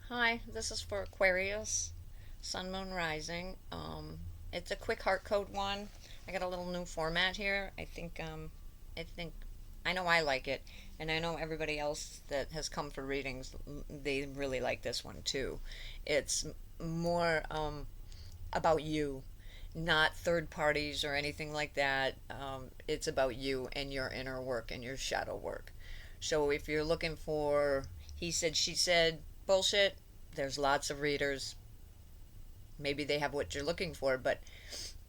Hi, this is for Aquarius, Sun, Moon, Rising. It's a quick heart code one. I got a little new format here. I think, I know I like it, and I know everybody else that has come for readings, they really like this one too. It's more about you, not third parties or anything like that. It's about you and your inner work and your shadow work. So if you're looking for he said, she said bullshit, there's lots of readers. Maybe they have what you're looking for, but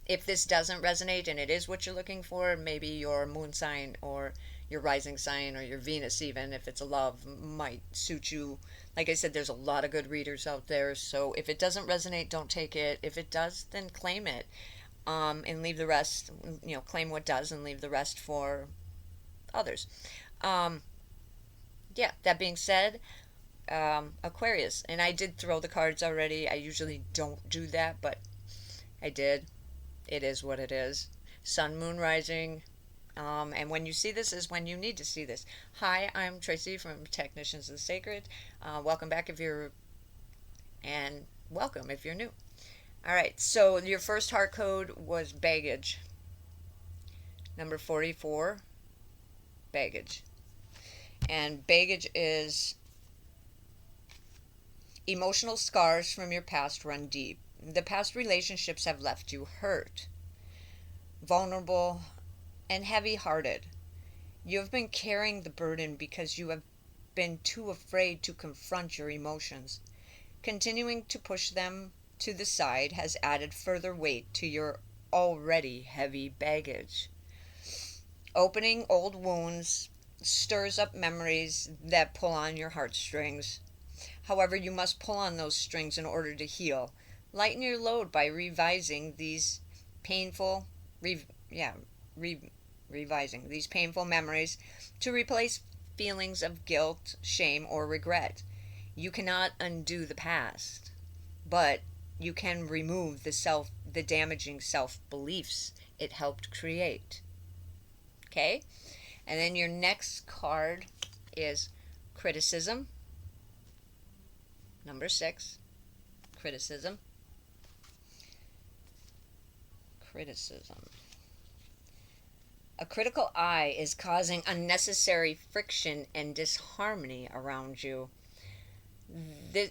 if this doesn't resonate and it is what you're looking for, maybe your moon sign or your rising sign or your Venus, even if it's a love, might suit you. Like I said, there's a lot of good readers out there. So if it doesn't resonate, don't take it. If it does, then claim it, and leave the rest. Claim what does and leave the rest for others. Um, yeah. That being said, Aquarius, and I did throw the cards already. I usually don't do that, but I did. It is what it is. Sun, Moon, Rising. And when you see this is when you need to see this. Hi, I'm Tracy from Technicians of the Sacred. Welcome back if you're, and welcome if you're new. All right, so your first heart code was baggage. Number 44, baggage. And baggage is emotional scars from your past run deep. The past relationships have left you hurt, vulnerable, and heavy hearted. You have been carrying the burden because you have been too afraid to confront your emotions. Continuing to push them to the side has added further weight to your already heavy baggage. Opening old wounds stirs up memories that pull on your heartstrings. However, you must pull on those strings in order to heal. Lighten your load by revising these painful, re, yeah, re, revising these painful memories to replace feelings of guilt, shame, or regret. You cannot undo the past, but you can remove the damaging self beliefs it helped create. Okay? And then your next card is criticism. Number 6, criticism. Criticism. A critical eye is causing unnecessary friction and disharmony around you.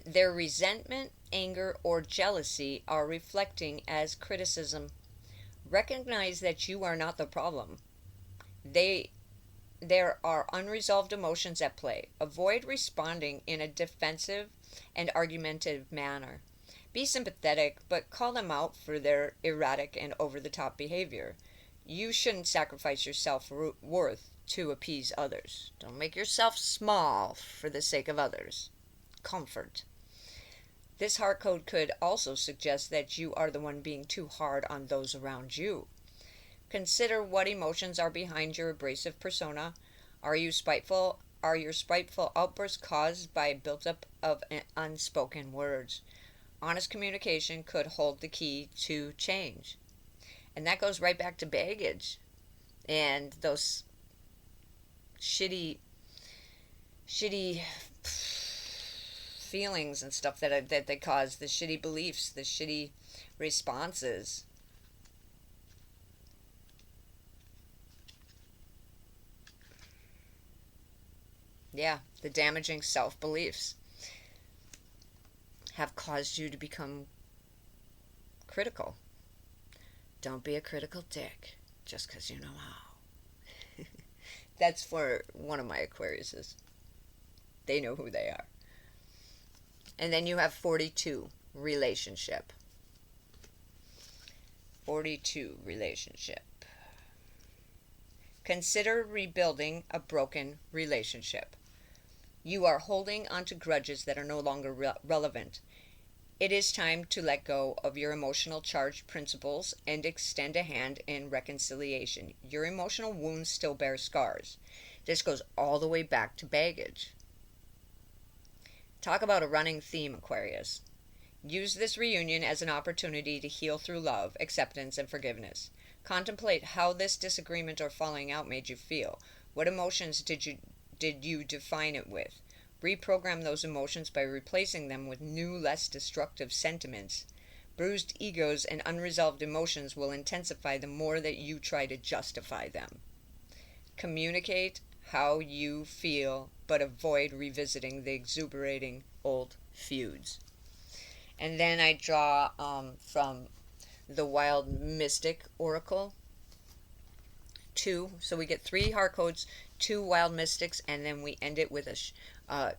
Their resentment, anger, or jealousy are reflecting as criticism. Recognize that you are not the problem. There are unresolved emotions at play. Avoid responding in a defensive and argumentative manner. Be sympathetic, but call them out for their erratic and over the top behavior. You shouldn't sacrifice your self worth to appease others. Don't make yourself small for the sake of others. Comfort. This heart code could also suggest that you are the one being too hard on those around you. Consider what emotions are behind your abrasive persona. Are you spiteful? Are your spiteful outbursts caused by buildup of unspoken words? Honest communication could hold the key to change. And that goes right back to baggage and those shitty, shitty feelings and stuff that they cause, the shitty beliefs, the shitty responses. Yeah, the damaging self beliefs have caused you to become critical. Don't be a critical dick just because you know how. That's for one of my Aquariuses. They know who they are. And then you have 42, relationship. 42, relationship. Consider rebuilding a broken relationship. You are holding onto grudges that are no longer relevant. It is time to let go of your emotional charged principles and extend a hand in reconciliation. Your emotional wounds still bear scars. This goes all the way back to baggage. Talk about a running theme, Aquarius. Use this reunion as an opportunity to heal through love, acceptance, and forgiveness. Contemplate how this disagreement or falling out made you feel. What emotions did you define it with? Reprogram those emotions by replacing them with new, less destructive sentiments. Bruised egos and unresolved emotions will intensify the more that you try to justify them. Communicate how you feel, but avoid revisiting the exuberating old feuds. And then I draw from the Wild Mystic Oracle. 2, so we get 3 heart codes, 2 Wild Mystics, and then we end it with a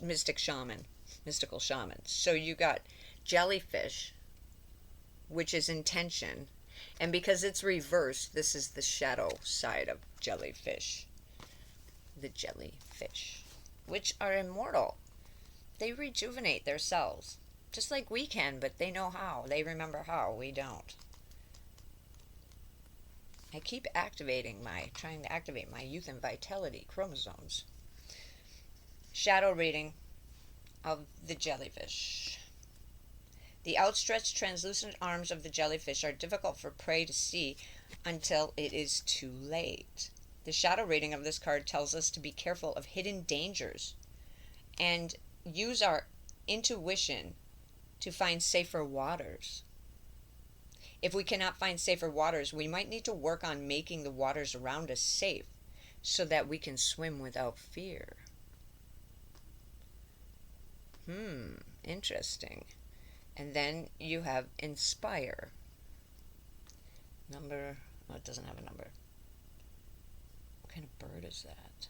mystical shaman. So you got Jellyfish, which is intention, and because it's reversed, this is the shadow side of Jellyfish. The jellyfish, which are immortal. They rejuvenate their cells, just like we can, but they know how. They remember how. We don't. I keep trying to activate my youth and vitality chromosomes. Shadow reading of the jellyfish. The outstretched translucent arms of the jellyfish are difficult for prey to see until it is too late. The shadow reading of this card tells us to be careful of hidden dangers and use our intuition to find safer waters. If we cannot find safer waters, we might need to work on making the waters around us safe so that we can swim without fear. Interesting. And then you have Inspire. Number, it doesn't have a number. What kind of bird is that?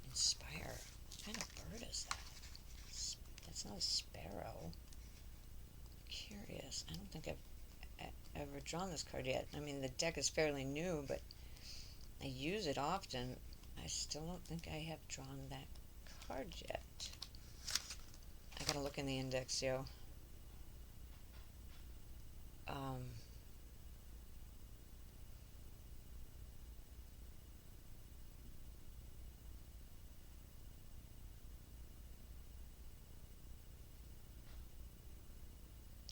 Inspire. What kind of bird is that? That's not a sparrow. Curious. I don't think I've ever drawn this card yet. I mean, the deck is fairly new, but I use it often. I still don't think I have drawn that card yet. I gotta look in the index, yo.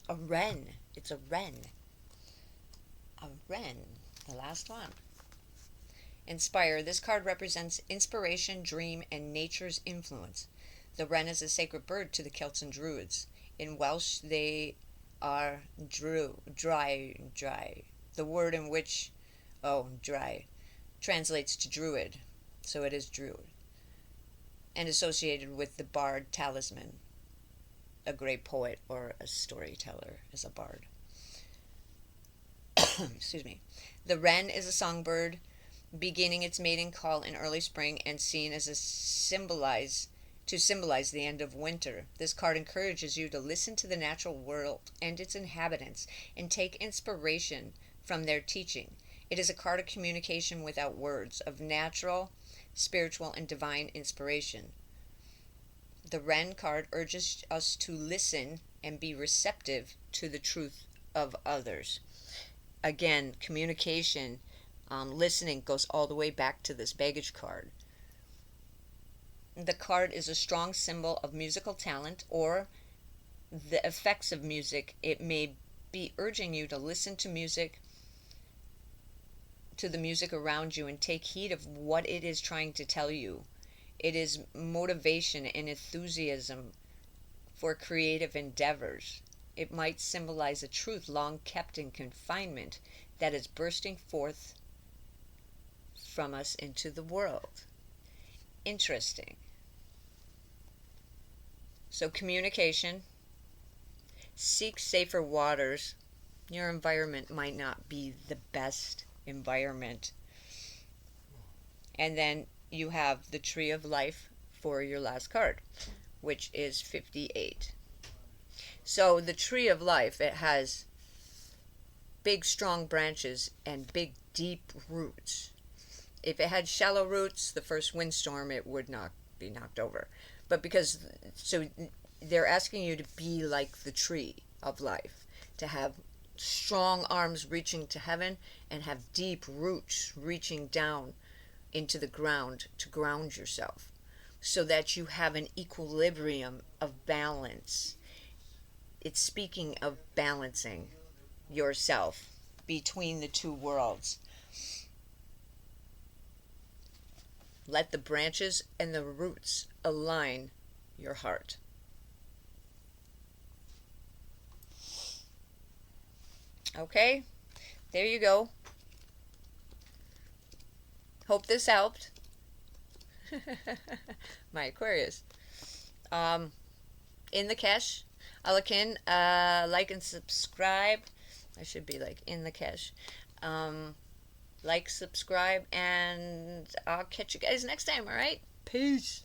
A wren. It's a wren. A wren. The last one. Inspire. This card represents inspiration, dream, and nature's influence. The wren is a sacred bird to the Celts and Druids. In Welsh, they are dry. The word in which, dry, translates to druid. So it is druid. And associated with the bard talisman. A great poet or a storyteller is a bard. Excuse me. The wren is a songbird beginning its mating call in early spring and seen as to symbolize the end of winter. This card encourages you to listen to the natural world and its inhabitants and take inspiration from their teaching. It is a card of communication without words, of natural, spiritual, and divine inspiration. The Wren card urges us to listen and be receptive to the truth of others. Again, communication, listening goes all the way back to this baggage card. The card is a strong symbol of musical talent or the effects of music. It may be urging you to listen to music, to the music around you, and take heed of what it is trying to tell you. It is motivation and enthusiasm for creative endeavors. It might symbolize a truth long kept in confinement that is bursting forth from us into the world. Interesting. So communication. Seek safer waters. Your environment might not be the best environment. And then you have the Tree of Life for your last card, which is 58. So the Tree of Life, it has big strong branches and big deep roots. If it had shallow roots, the first windstorm, it would not be knocked over. But so they're asking you to be like the Tree of Life, to have strong arms reaching to heaven and have deep roots reaching down into the ground to ground yourself, so that you have an equilibrium of balance. It's speaking of balancing yourself between the two worlds. Let the branches and the roots align your heart. Okay, there you go. Hope this helped. My Aquarius. Um, in the cash. Alakin, like and subscribe. I should be like in the cash. Like, subscribe, and I'll catch you guys next time, alright? Peace.